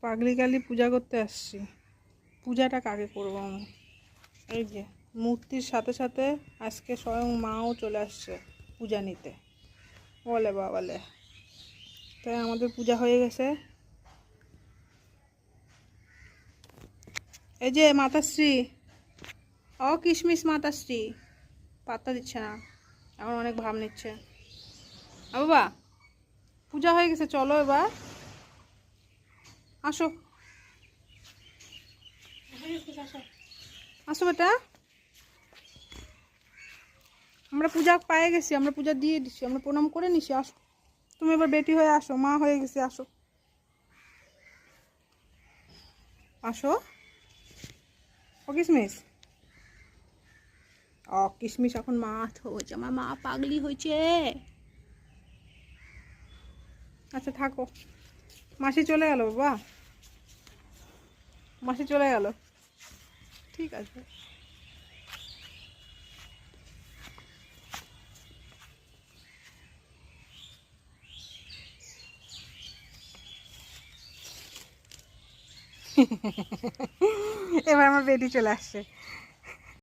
পাগলি কালী পূজা করতে আসছি। পূজাটা কাকে করবো আমি? এই যে মূর্তির সাথে সাথে আজকে স্বয়ং মাও চলে আসছে পূজা নিতে। বলে বাবালে, তাই আমাদের পূজা হয়ে গেছে। এই যে মাতাশ্রী, কিশমিশ মাতাশ্রী পাত্তা দিচ্ছে না, এখন অনেক ভাব নিচ্ছে। বাবা পূজা হয়ে গেছে, চলো এবার আসো আসো বেটা, আমরা পূজা পেয়ে গেছি, আমরা পূজা দিয়ে দিচ্ছি, আমরা প্রণাম করে নিছি। আসো তুমি এবার বেটি হয়ে আসো, মা হয়ে গেছি, আসো আসো। ও কিশমিশ, কিশমিশ এখন মা হয়েছে, আমার মা পাগলি হয়েছে। আচ্ছা থাকো, মাসি চলে গেল বাবা, মাসি চলে গেল, ঠিক আছে। এবার আমার বেটি চলে আসছে।